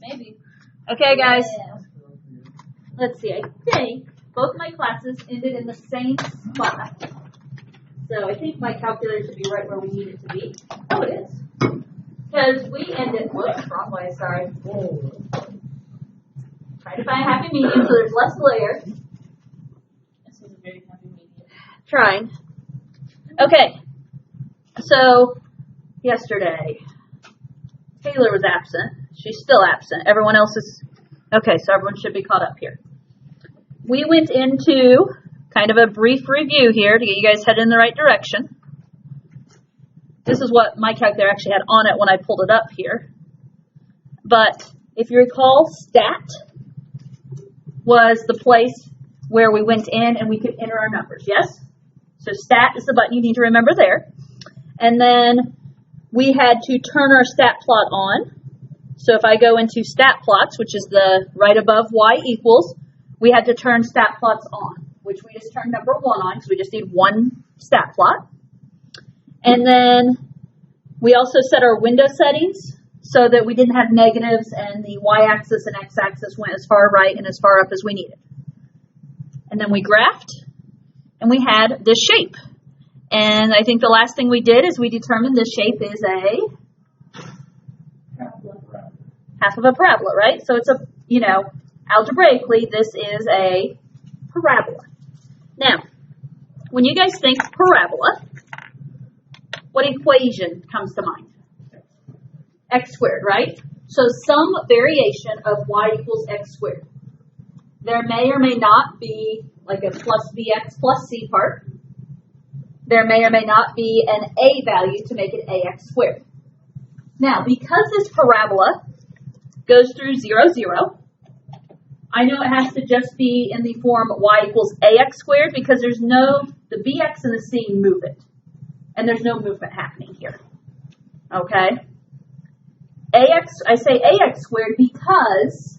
Maybe. Okay, guys. Let's see. I think both my classes ended in the same spot. So I think my calculator should be right where we need it to be. Oh, it is. Because we ended, whoops, wrong way, sorry. Try to find a happy medium so there's less glare. This is a very happy medium. Trying. Okay. So, yesterday, Taylor was absent. She's still absent. Everyone else is, okay, so everyone should be caught up here. We went into kind of a brief review here to get you guys headed in the right direction. This is what my calculator actually had on it when I pulled it up here. But if you recall, stat was the place where we went in and we could enter our numbers, yes? So stat is the button you need to remember there. And then we had to turn our stat plot on. So if I go into stat plots, which is the right above y equals, we had to turn stat plots on, which we just turned number 1 on because we just need one stat plot. And then we also set our window settings so that we didn't have negatives and the y-axis and x-axis went as far right and as far up as we needed. And then we graphed, and we had this shape. And I think the last thing we did is we determined this shape is a half of a parabola, right? So it's a, algebraically, this is a parabola. Now, when you guys think parabola, what equation comes to mind? X squared, right? So some variation of y equals x squared. There may or may not be like a plus bx plus c part. There may or may not be an a value to make it ax squared. Now, because this parabola goes through 0, 0, I know it has to just be in the form y equals ax squared because there's no, the bx and the c move it. And there's no movement happening here. Okay? I say ax squared because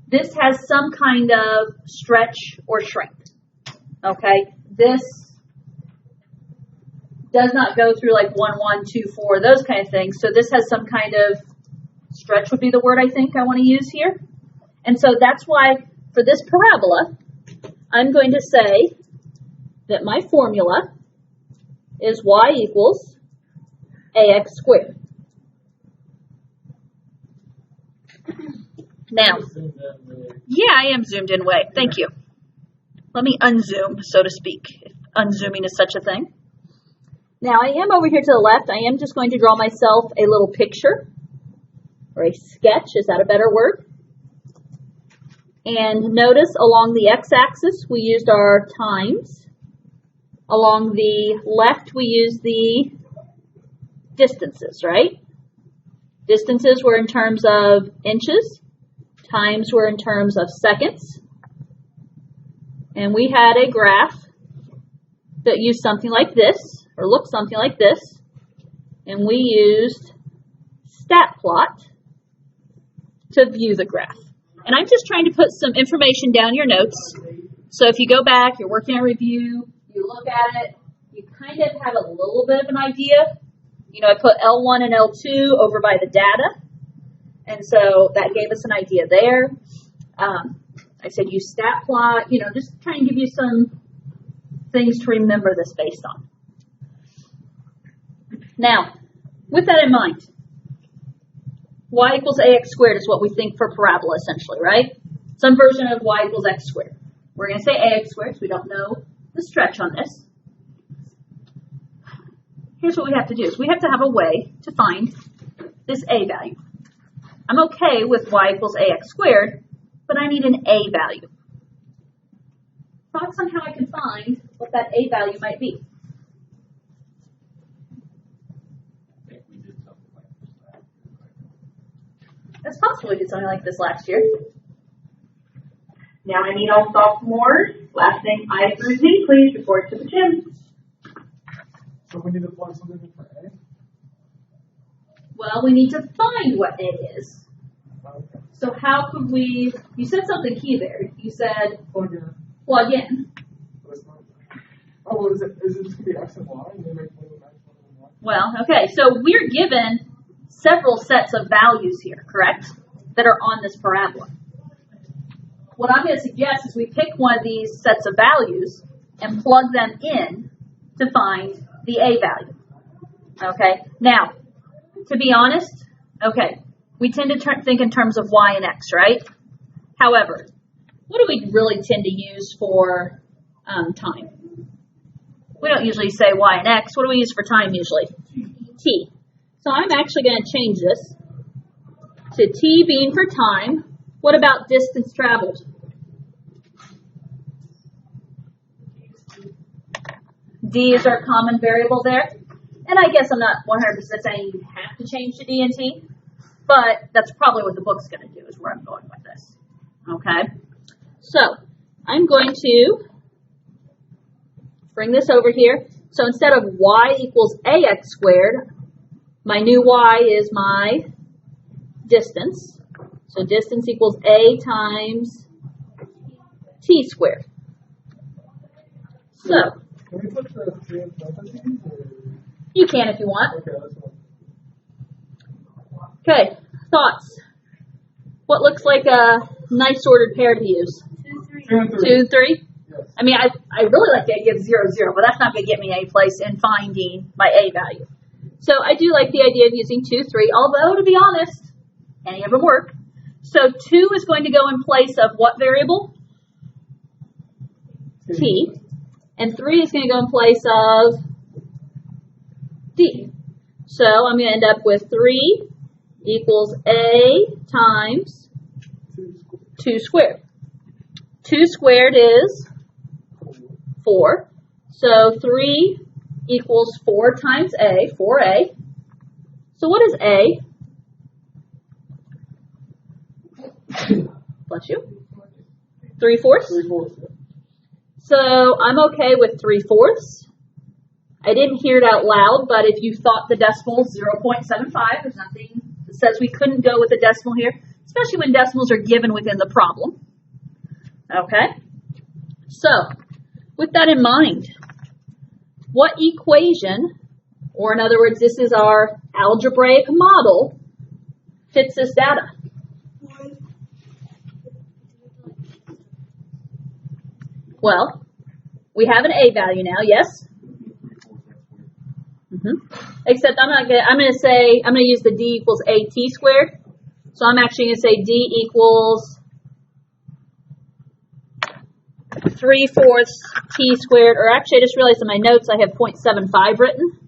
this has some kind of stretch or shrink. Okay? This does not go through like 1, 1, 2, 4, those kind of things. So this has some kind of stretch would be the word I think I want to use here. And so that's why for this parabola, I'm going to say that my formula is y equals ax squared. Now, yeah, I am zoomed in way. Thank you. Let me unzoom, so to speak, if unzooming is such a thing. Now, I am over here to the left. I am just going to draw myself a little picture or a sketch. Is that a better word? And notice along the x-axis, we used our times. Along the left, we used the distances, right? Distances were in terms of inches. Times were in terms of seconds. And we had a graph that used something like this, or looked something like this. And we used stat plot to view the graph. And I'm just trying to put some information down your notes. So if you go back, you're working on review, you look at it, you kind of have a little bit of an idea. I put L1 and L2 over by the data. And so that gave us an idea there. I said use stat plot, just trying to give you some things to remember this based on. Now, with that in mind, y equals ax squared is what we think for parabola essentially, right? Some version of y equals x squared. We're going to say ax squared because we don't know the stretch on this. Here's what we have to do is we have to have a way to find this a value. I'm okay with y equals ax squared, but I need an a value. Thought somehow I can find what that a value might be. It's possible we did something like this last year. Now I need all sophomores. Last name I through Z, please report to the gym. So we need to plug something in for A? Well, we need to find what A is. Okay. So how could we, you said something key there. You said Plug in. plug in. But it's not. Oh, well, is it just going to be X and Y? And then make one of them X, one of them Y? Well, okay, so we're given several sets of values here, correct? that are on this parabola. What I'm going to suggest is we pick one of these sets of values and plug them in to find the a value. Okay, now, to be honest, okay, we tend to think in terms of y and x, right? However, what do we really tend to use for time? We don't usually say y and x. What do we use for time usually? T. So I'm actually going to change this to t being for time. What about distance traveled? D is our common variable there. And I guess I'm not 100% saying you have to change to D and T, but that's probably what the book's going to do is where I'm going with this. Okay? So I'm going to bring this over here. So instead of y equals ax squared, my new y is my distance. So distance equals a times t squared. So Can we put the 3 in front of these? you can if you want. Okay, that's one. Okay, thoughts. What looks like a nice ordered pair to use? 2 and 3. 2, 3? Yes. I mean, I really like the idea of 0, 0, but that's not going to get me a place in finding my a value. So I do like the idea of using 2, 3, although, to be honest, any of them work. So 2 is going to go in place of what variable? T. And 3 is going to go in place of D. So I'm going to end up with 3 equals a times 2 squared. 2 squared is 4. So 3 equals 4 times a, 4a. So what is a? Bless you. 3/4? 3/4. So I'm okay with 3/4. I didn't hear it out loud, but if you thought the decimal 0.75, there's nothing that says we couldn't go with the decimal here, especially when decimals are given within the problem. Okay? So, with that in mind, what equation, or in other words, this is our algebraic model, fits this data? Well, we have an a value now, yes? Except I'm going to use the d equals a t squared. So I'm actually going to say d equals 3/4 t squared, or actually I just realized in my notes I have 0.75 written.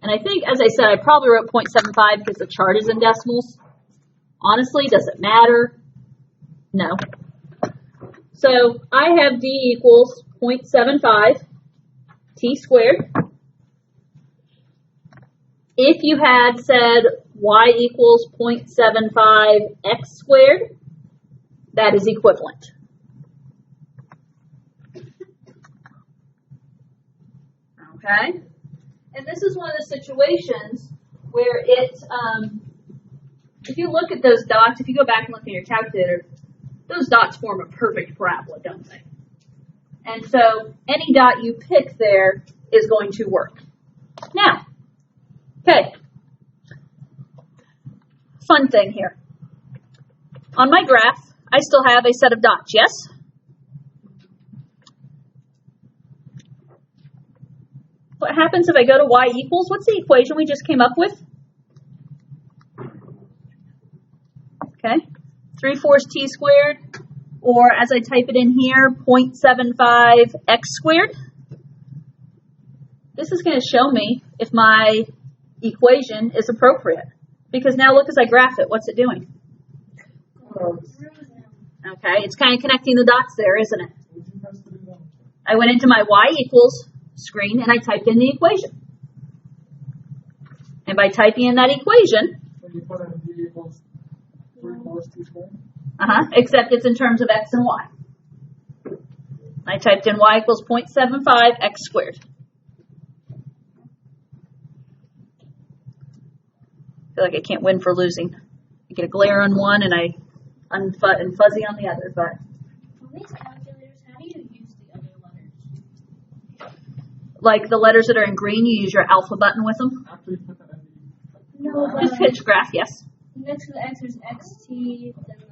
And I think, as I said, I probably wrote 0.75 because the chart is in decimals. Honestly, does it matter? No. So I have d equals 0.75 t squared. If you had said y equals 0.75 x squared, that is equivalent. Okay? And this is one of the situations where it, if you look at those dots, if you go back and look at your calculator, those dots form a perfect parabola, don't they? And so any dot you pick there is going to work. Now, okay, fun thing here. On my graph, I still have a set of dots, yes? What happens if I go to y equals? What's the equation we just came up with? Okay, 3/4 t squared, or as I type it in here, 0.75 x squared. This is going to show me if my equation is appropriate. Because now look as I graph it, what's it doing? Okay, it's kind of connecting the dots there, isn't it? I went into my y equals screen and I typed in the equation. And by typing in that equation, When you put in d equals 3/4 t squared? except it's in terms of x and y. I typed in y equals 0.75 x squared. I feel like I can't win for losing. I get a glare on one and I and fuzzy on the other, but On these calculators, how do you use the other letters? like the letters that are in green, you use your alpha button with them. After you put that in No, Just pitch graph, yes. Next to the X, there's XT, then the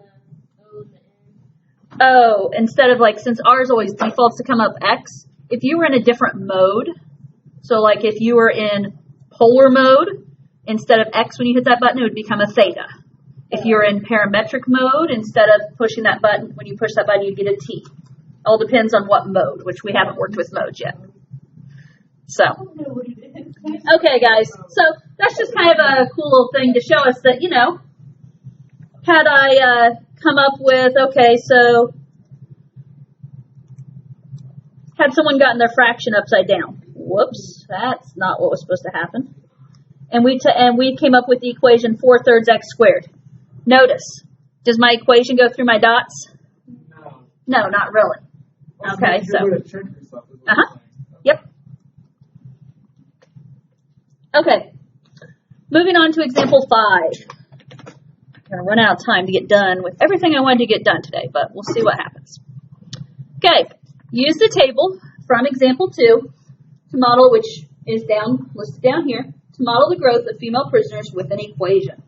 O, and the N. Oh, instead of like, since ours always defaults to come up X, if you were in a different mode, so like if you were in polar mode, instead of X when you hit that button, it would become a theta. If you're in parametric mode, instead of pushing that button, when you push that button, you get a T. All depends on what mode, which we haven't worked with modes yet. So, okay, guys. So that's just kind of a cool little thing to show us that, you know, had I come up with, okay, so had someone gotten their fraction upside down. Whoops, that's not what was supposed to happen. And we came up with the equation 4/3 x squared. Notice, does my equation go through my dots? No. No, not really. Okay, so. Yep. Okay. Moving on to example 5. I'm going to run out of time to get done with everything I wanted to get done today, but we'll see what happens. Okay. Use the table from example 2 to model, which is listed down here, to model the growth of female prisoners with an equation.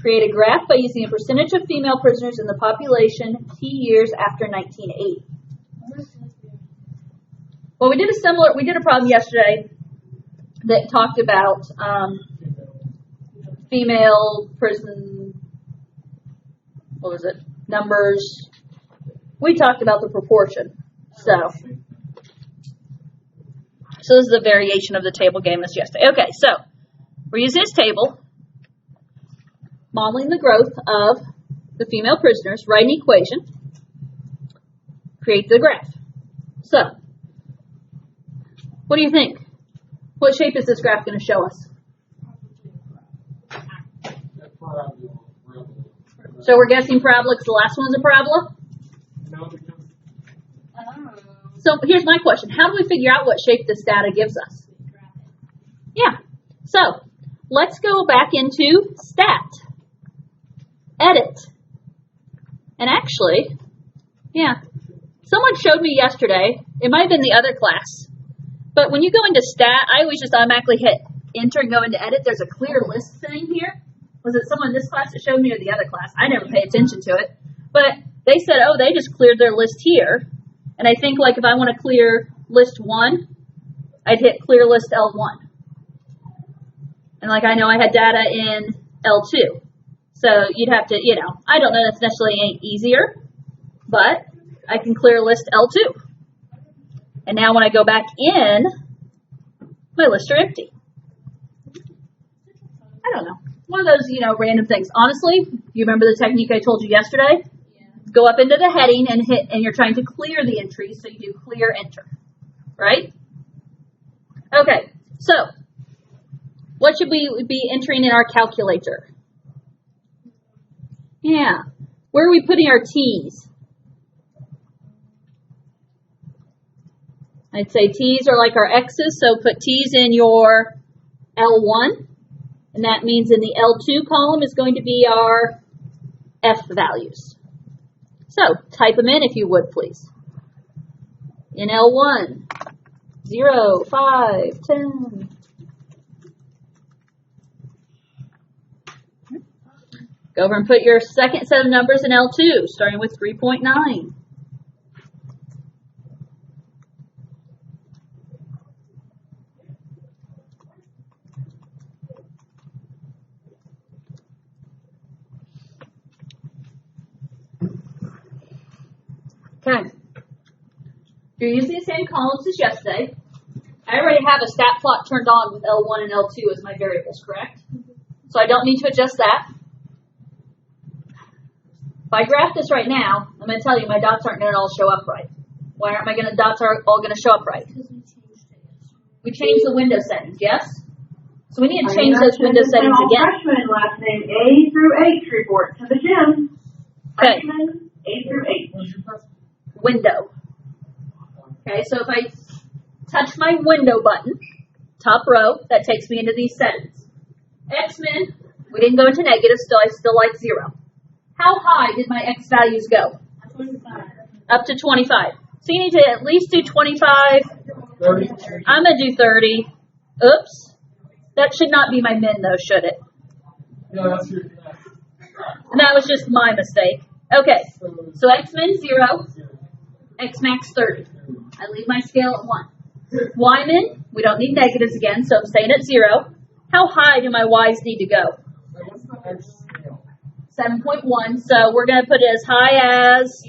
Create a graph by using a percentage of female prisoners in the population T years after 1980. Well, we did a problem yesterday that talked about female prison, what was it, numbers. We talked about the proportion. So this is a variation of the table game as yesterday. Okay, so we're using this table, modeling the growth of the female prisoners, write an equation, create the graph. So, what do you think? What shape is this graph going to show us? So we're guessing parabola because the last one's a parabola? No, because So here's my question. How do we figure out what shape this data gives us? Yeah. So let's go back into Stat. Edit. And actually, yeah, someone showed me yesterday, it might have been the other class, but when you go into Stat, I always just automatically hit Enter and go into Edit. There's a clear list thing here. Was it someone in this class that showed me or the other class? I never pay attention to it. But they said, oh, they just cleared their list here. And I think, like, if I want to clear list 1, I'd hit clear list L1. And, like, I know I had data in L2. So you'd have to, you know, I don't know that's necessarily easier, but I can clear list L2. And now when I go back in, my lists are empty. I don't know. One of those, you know, random things. Honestly, you remember the technique I told you yesterday? Go up into the heading and hit, and you're trying to clear the entry, so you do clear enter, right? Okay, so what should we be entering in our calculator? Yeah, where are we putting our T's? I'd say T's are like our X's, so put T's in your L1, and that means in the L2 column is going to be our F values. So, type them in if you would, please. In L1, 0, 5, 10. Go over and put your second set of numbers in L2, starting with 3.9. Okay. You're using the same columns as yesterday. I already have a stat plot turned on with L1 and L2 as my variables, correct? So I don't need to adjust that. If I graph this right now, I'm going to tell you my dots aren't going to all show up right. Why aren't my dots all going to show up right? Because we changed it. We changed the window settings, yes? So we need to change those window settings again. Freshman last name A through H report to the gym. Okay. Freshman A through H. Window. Okay, so if I touch my window button, top row, that takes me into these settings. X-Men, we didn't go into negative, I still like 0. How high did my X values go? 25. Up to 25. So you need to at least do 25. 30. I'm going to do 30. Oops. That should not be my min, though, should it? Yeah, that's your. And that was just my mistake. Okay, so X min 0, X max 30. I leave my scale at 1. Y min, we don't need negatives again, so I'm staying at 0. How high do my Y's need to go? 7.1, so we're going to put it as high as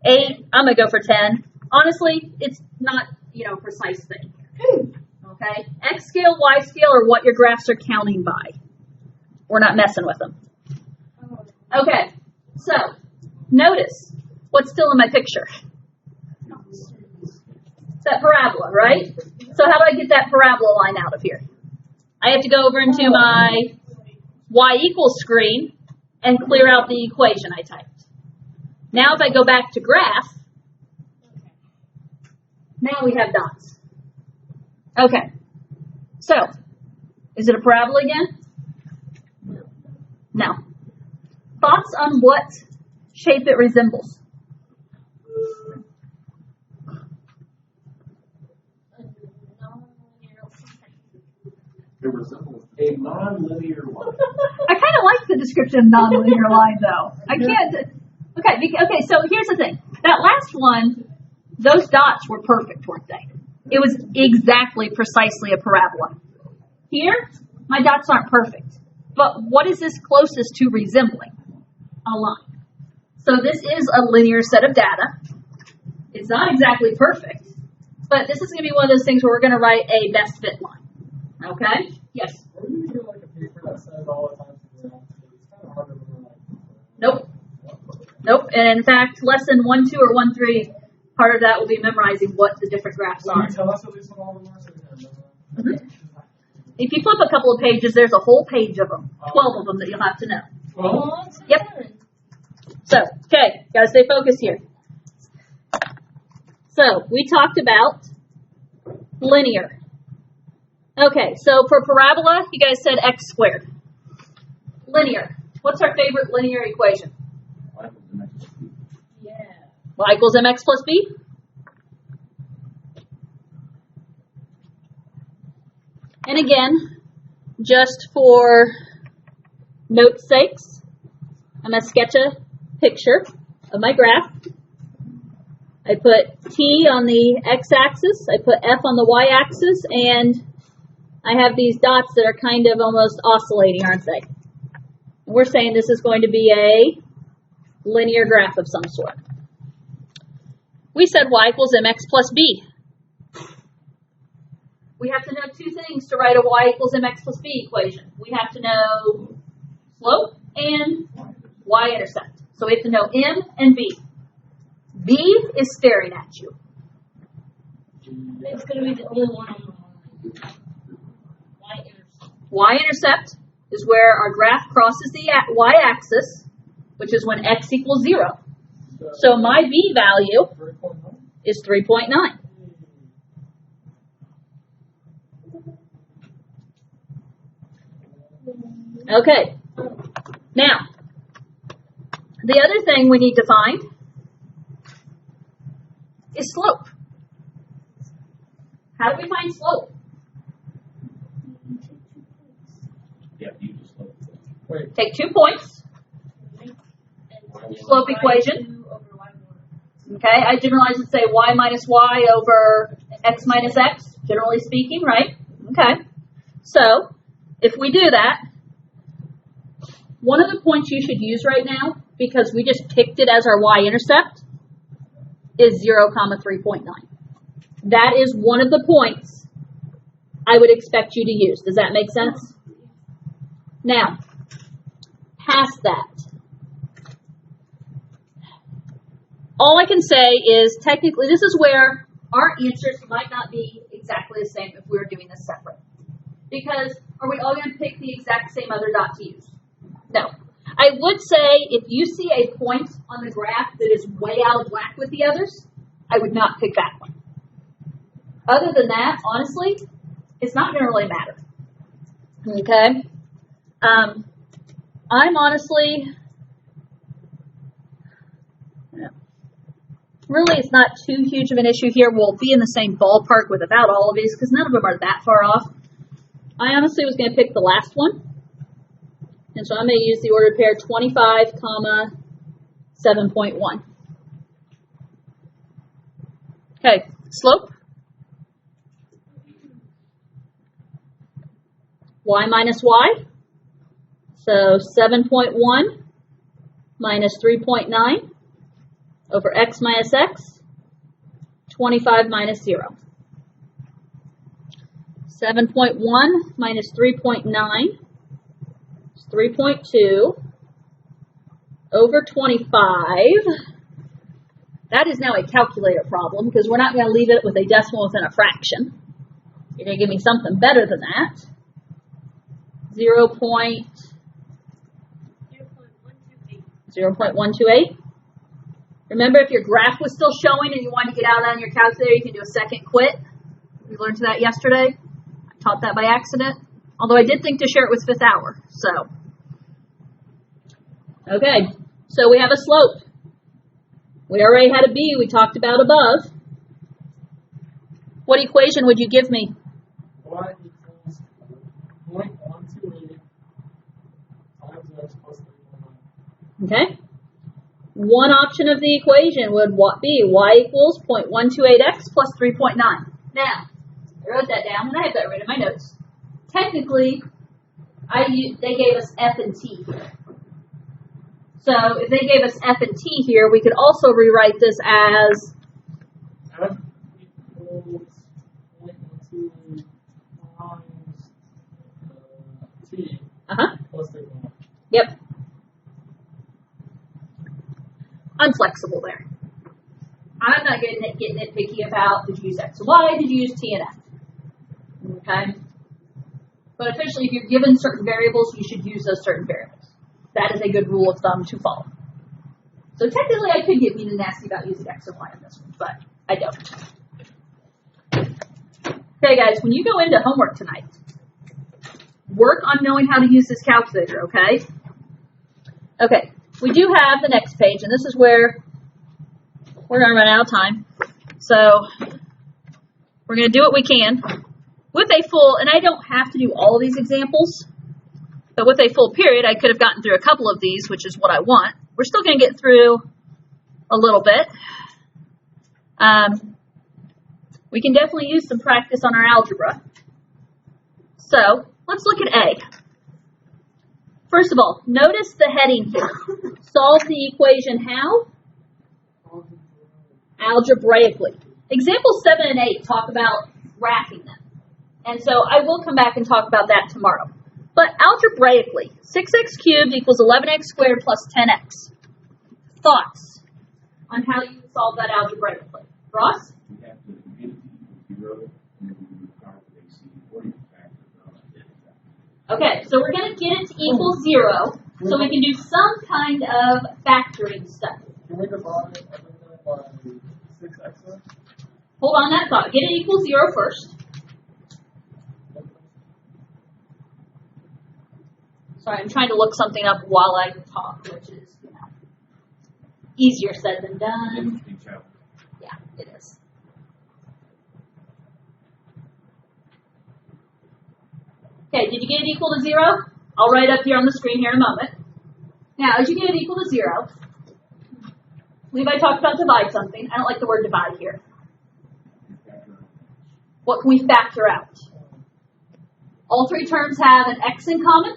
8. I'm going to go for 10. Honestly, it's not, precise thing. Okay? X scale, Y scale are what your graphs are counting by. We're not messing with them. Okay, so notice what's still in my picture. It's that parabola, right? So how do I get that parabola line out of here? I have to go over into my Y equals screen and clear out the equation I typed. Now if I go back to graph, now we have dots. Okay, so is it a parabola again? No. Thoughts on what shape it resembles? It resembles a non-linear line. I kind of like the description of non-linear line, though. I can't. Okay. So here's the thing. That last one, those dots were perfect, weren't they? It was exactly, precisely a parabola. Here, my dots aren't perfect. But what is this closest to resembling? A line. So this is a linear set of data. It's not exactly perfect, but this is going to be one of those things where we're going to write a best fit line. Okay? Yes? Are we going to do like a paper that says all the time to do that? It's kind of hard to remember. Nope. And in fact, lesson 1, 2, or 1, 3, part of that will be memorizing what the different graphs Will are. you tell us at least what all of them are so we can remember? If you flip a couple of pages, there's a whole page of them. 12 of them that you'll have to know. Well, Yep. So, okay, gotta stay focused here. So, we talked about linear. Okay, so for parabola, you guys said x squared. Linear. What's our favorite linear equation? Yeah. Y equals mx plus b? And again, just for note's sakes, I'm going to sketch a picture of my graph. I put T on the x-axis, I put F on the y-axis, and I have these dots that are kind of almost oscillating, aren't they? And we're saying this is going to be a linear graph of some sort. We said y equals mx plus b. We have to know two things to write a y equals mx plus b equation. We have to know slope and y-intercept. So we have to know m and b. B is staring at you. It's going to be the only one on the line. Y-intercept. Y-intercept is where our graph crosses the y-axis, which is when x equals 0. So my b value is 3.9. Okay. Now, the other thing we need to find is slope. How do we find slope? Yeah, you just look. wait, Take 2 points. Slope equation. Okay, I generalize and say y minus y over x minus x, generally speaking, right? Okay. So, if we do that, one of the points you should use right now, because we just picked it as our y-intercept, is 0, 3.9. That is one of the points I would expect you to use. Does that make sense? Now, past that, all I can say is technically this is where our answers might not be exactly the same if we were doing this separate. Because are we all going to pick the exact same other dot to use? No. I would say if you see a point on the graph that is way out of whack with the others, I would not pick that one. Other than that, honestly, it's not going to really matter. Okay? I'm honestly, really it's not too huge of an issue here. We'll be in the same ballpark with about all of these because none of them are that far off. I honestly was going to pick the last one And so I'm going to use the ordered pair 25, comma, 7.1. Okay, slope. Y minus y. So 7.1 minus 3.9 over x minus x, 25 minus 0. 7.1 minus 3.9 is 3.2 over 25. That is now a calculator problem because we're not going to leave it with a decimal within a fraction. You're going to give me something better than that. 0.128. Remember, if your graph was still showing and you wanted to get out on your calculator, you can do a second quit. We learned that yesterday. I taught that by accident. Although I did think to share it with fifth hour. So, okay. So we have a slope. We already had a b we talked about above. What equation would you give me? Y equals 0.128 times x plus 3.9. Okay. One option of the equation would be y equals 0.128x plus 3.9. Now, I wrote that down and I have that written in my notes. Technically, they gave us f and t here. So if they gave us f and t here, we could also rewrite this as F equals 0.128 times t plus 3.9. Yep. I'm flexible there. I'm not getting nitpicky about did you use x and y, did you use t and f. Okay? But officially, if you're given certain variables, you should use those certain variables. That is a good rule of thumb to follow. So technically, I could get mean and nasty about using x and y on this one, but I don't. Okay, guys, when you go into homework tonight, work on knowing how to use this calculator, okay? Okay, we do have the next page, and this is where we're going to run out of time. So we're going to do what we can. With a full, and I don't have to do all of these examples, but with a full period, I could have gotten through a couple of these, which is what I want. We're still going to get through a little bit. We can definitely use some practice on our algebra. So let's look at A. First of all, notice the heading here. Solve the equation how? Algebraically. Examples 7 and 8 talk about graphing them. And so I will come back and talk about that tomorrow. But algebraically, 6x cubed equals 11x squared plus 10x. Thoughts on how you solve that algebraically? Ross? You have to get it to 0 and you calculate C or you factor it. Okay, so we're going to get it to equal 0 so we can do some kind of factoring stuff. Can we divide everything by 6x? Hold on that thought. Get it equal 0 first. Sorry, I'm trying to look something up while I talk, which is, easier said than done. Interesting challenge. Yeah, it is. Okay, did you get it equal to 0? I'll write up here on the screen here in a moment. Now, as you get it equal to 0, Levi talked about divide something. I don't like the word divide here. What can we factor out? All three terms have an x in common.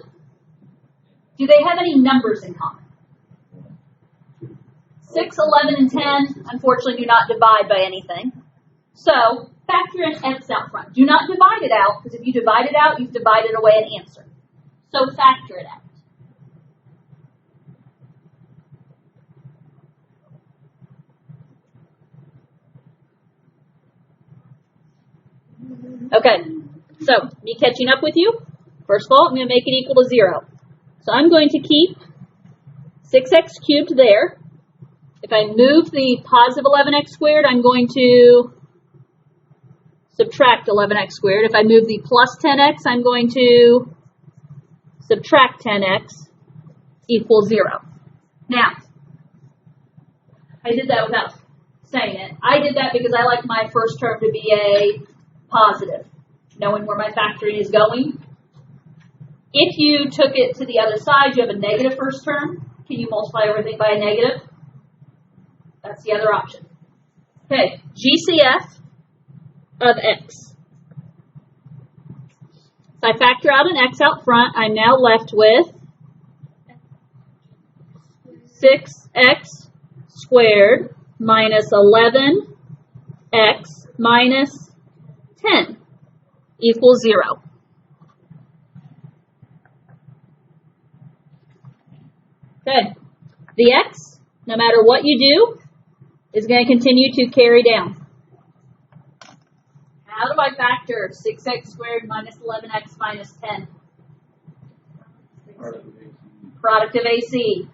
Do they have any numbers in common? 6, 11, and 10, unfortunately, do not divide by anything. So, factor an x out front. Do not divide it out, because if you divide it out, you've divided away an answer. So, factor it out. Okay, so, me catching up with you. First of all, I'm going to make it equal to 0. So I'm going to keep 6x cubed there. If I move the positive 11x squared, I'm going to subtract 11x squared. If I move the plus 10x, I'm going to subtract 10x equals 0. Now, I did that without saying it. I did that because I like my first term to be a positive, knowing where my factoring is going. If you took it to the other side, you have a negative first term. Can you multiply everything by a negative? That's the other option. Okay, GCF of x. So I factor out an x out front. I'm now left with 6x squared minus 11x minus 10 equals 0. Okay, the x, no matter what you do, is going to continue to carry down. How do I factor 6x squared minus 11x minus 10? Product of AC.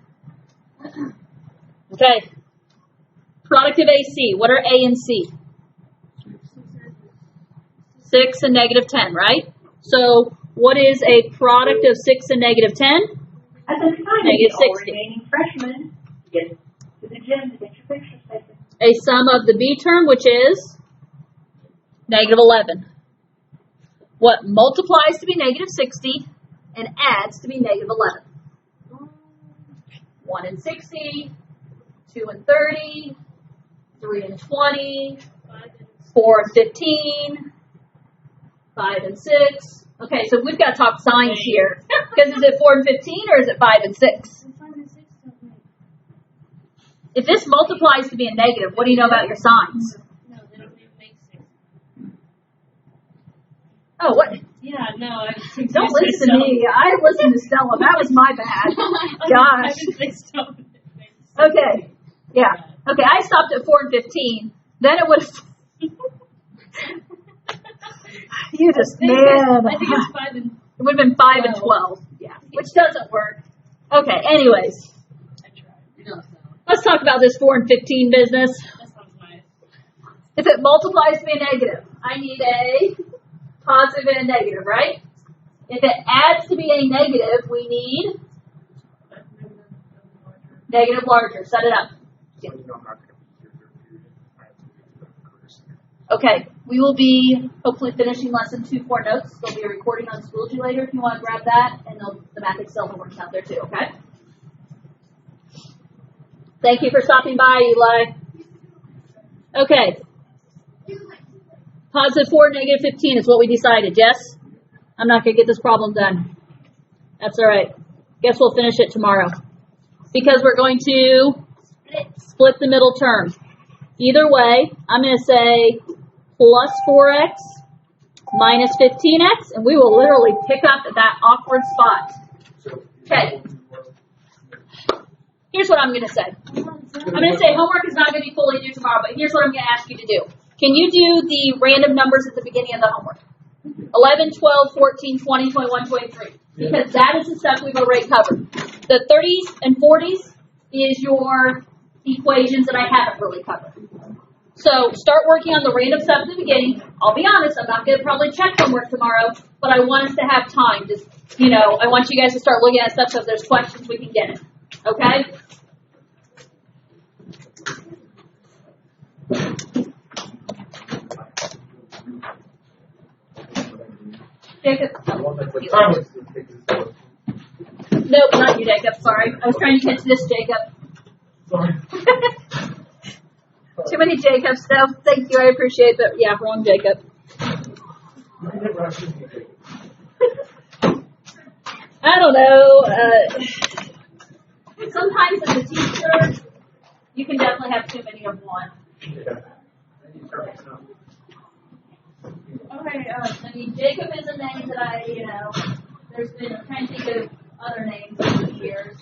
Okay. Product of AC. What are A and C? 6 and negative 10, right? So what is a product of 6 and negative 10? At this time, Negative all 60. remaining freshmen get to the gym to get your pictures taken. A sum of the B term, which is negative 11. What multiplies to be negative 60 and adds to be negative 11? 1 and 60, 2 and 30, 3 and 20, 4 and 15, 5 and 6. Okay, so we've got to talk signs here. Because is it 4 and 15 or is it 5 and 6? If this multiplies to be a negative, what do you know about your signs? No, they don't even make 6. Oh, what? Yeah, no. Don't listen to me. I listened to Stella. That was my bad. Gosh. Okay. Yeah. Okay, I stopped at 4 and 15. Then it would have... You just, man. I think it's 5 and... It would have been 5 and 12. Yeah. Which doesn't work. Okay, anyways. I tried. Let's talk about this 4 and 15 business. That sounds nice. If it multiplies to be a negative, I need a positive and a negative, right? If it adds to be a negative, we need negative larger. Set it up. Yeah. Okay, we will be hopefully finishing lesson 2 for notes. There'll be a recording on Schoology later if you want to grab that, and the Math Excel homework's out there too, okay? Thank you for stopping by, Eli. Okay. Positive 4, negative 15 is what we decided, yes? I'm not going to get this problem done. That's all right. Guess we'll finish it tomorrow. Because we're going to split the middle term. Either way, I'm going to say plus 4x minus 15x, and we will literally pick up at that awkward spot. Okay. Here's what I'm going to say. I'm going to say homework is not going to be fully due tomorrow, but here's what I'm going to ask you to do. Can you do the random numbers at the beginning of the homework? 11, 12, 14, 20, 21, 23. Because that is the stuff we've already covered. The 30s and 40s is your equations that I haven't really covered. So start working on the random stuff at the beginning. I'll be honest, I'm not going to probably check homework tomorrow, but I want us to have time. Just, I want you guys to start looking at stuff so if there's questions, we can get it. Okay? Jacob. Nope, not you, Jacob. Sorry. I was trying to catch this, Jacob. Sorry. Too many Jacobs, though. Thank you. I appreciate that. Yeah, wrong Jacob. I don't know. Sometimes as a teacher, you can definitely have too many of one. Okay, I mean, Jacob is a name that there's been, I'm trying to think of other names over the years.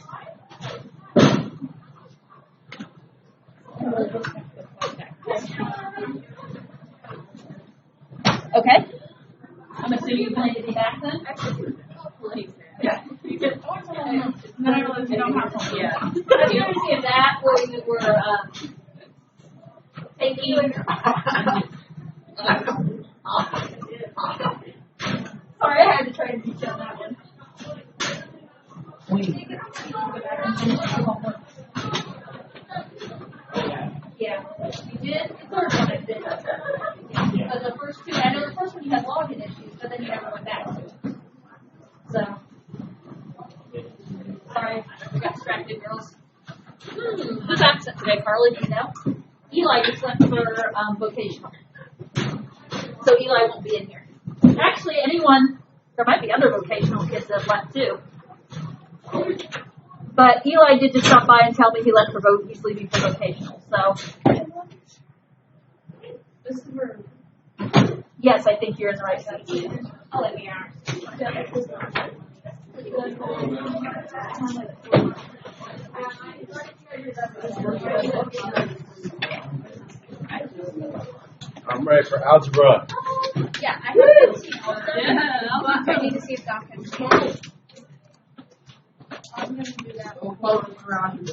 Okay. I'm assuming you plan to be back then? Yeah. Have you ever seen that where we were taking... Sorry, I had to try to teach on that one. Yeah, you did. The third one I did. But the first two, I know the first one you had login issues, but then you never went back to it. So, Who's absent today, Carly? Do you know? Eli just left for vocational. So Eli won't be in here. Actually, there might be other vocational kids that have left too. But Eli did just stop by and tell me he's leaving for vocational. So, This is where. yes, I think you're in the right seat. Oh, let me out. I'm ready for algebra. Yeah, I haven't seen all of them. I need to see if Doc has. I'm gonna do that one. I'll follow around.